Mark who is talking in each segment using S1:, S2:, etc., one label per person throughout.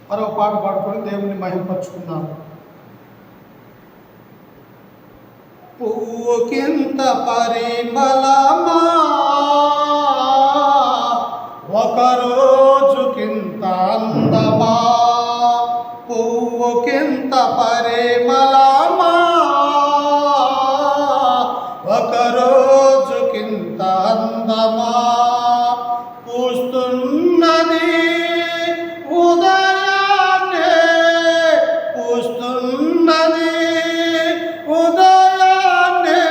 S1: మరో పాట పాడుకొని దేవుని మహిమపరుచుకుందాం. పువ్వుకింత పరిమళమా, ఒక రోజుకింత అందమా. పువ్వుకింత పరిమళమా, ఒక రోజుకింత అందమా. పూస్తున్నది ఉదయాన్నే, పూస్తున్నది ఉదయాన్నే,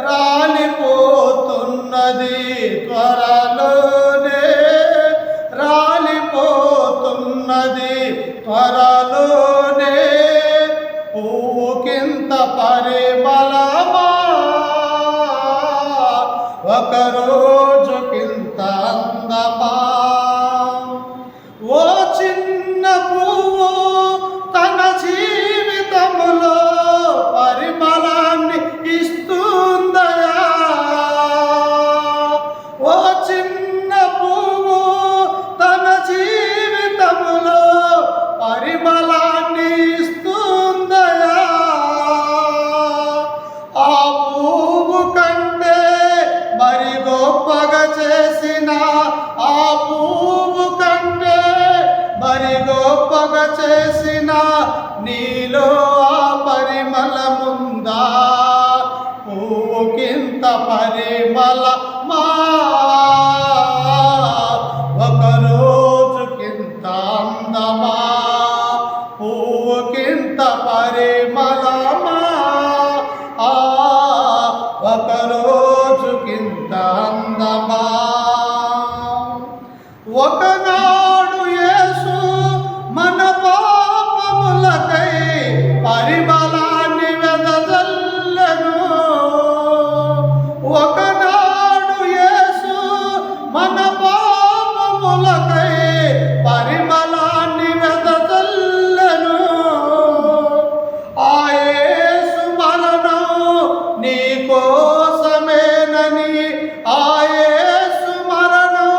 S1: రాలిపోతున్నది త్వరలోనే, రాలిపోతున్నది త్వరలోనే. పువ్వుకింత పరిమళమా, ఒక రోజుకింత అందమా. ఓ చిన్న పువ్వు తన జీవితములో పరిమళాన్ని ఇస్తుందయా. ఓ చిన్న పువ్వు తన జీవితములో పరిమళాన్ని ఇస్తుందయా. ఆ పువ్వు కంటే మరి గొప్పగా చేసిన, ఆ పువ్వు కంటే మరి గొప్పగా చేసిన నీలో ఆ పరిమళముందా. పువ్వుకింత పరిమళమా, ఒక రోజుకింత అందమా. పువ్వుకింత పరిమళమా, ఒక రోజుకింత అందమా. ఒకనాడు యేసు మన పాపములకై పరిమళాన్ని వెదజల్లెను. ఒకనాడు యేసు మన పాపములకై పరిమళాన్ని వెదజల్లెను. ఆ యేసు మరణం నీ కోసమేనని, ఆ యేసు మరణం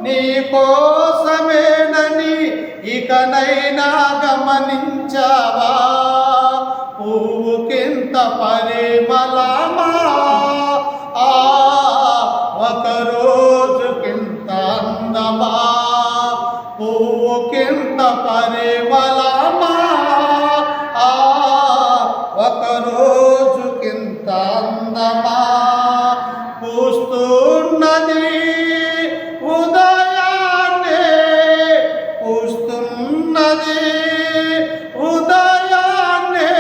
S1: నీ కోసమేనని ఇకనైనా గమనించావా. పువ్వుకింత పరిమళమా, ఒక రోజుకింత అందమా. పువ్వుకింత పరిమళమా, ఒక రోజుకింత అందమా. పూస్తున్నది ఉదయాన్నే, పూస్తున్నది ఉదయాన్నే,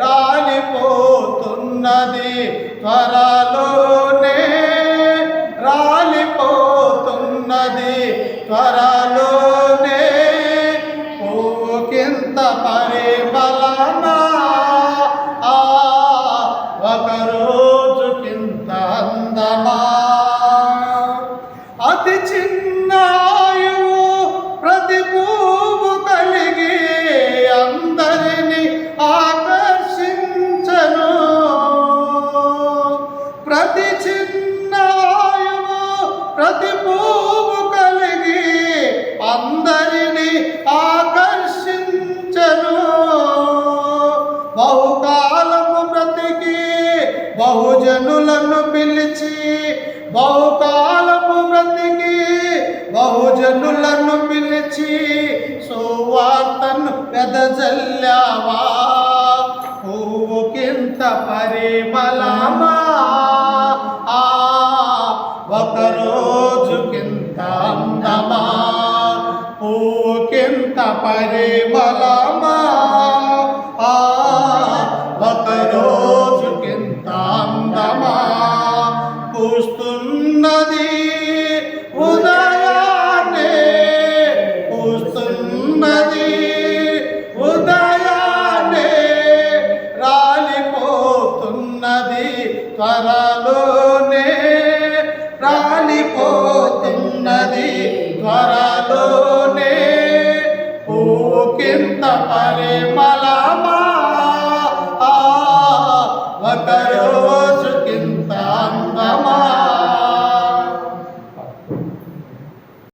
S1: రాలిపోతున్నది త్వరలోనే, రాలిపోతున్నది త్వరలోనే. పువ్వుకింత పరిమళమా, ఒక రోజుకింత అందమా. అతి చిన్న ఆయువు ప్రతి పువ్వు కలిగి అందరిని ఆకర్షించను. ప్రతి చిన్న ఆయువు ప్రతి పువ్వు కలిగి అందరిని ఆకర్షించను. బహుకాలము బ్రతికి బహుజనులను పిలిచి, బహుకాలము బ్రతికి బహుజనులను పిలిచి సువార్తను వెదజల్లావా. పువ్వుకింత పరిమళమా, ఒక రోజుకింత అందమా. పువ్వుకింత పరిమళమా, ఒక రోజుకింత అందమా. పూస్తున్నది ఉదయాన్నే, పూస్తున్నది ఉదయాన్నే, రాలిపోతున్నది త్వరలోనే, రాలిపోతున్నది త్వరలోనే. పువ్వుకింత పరిమళమా,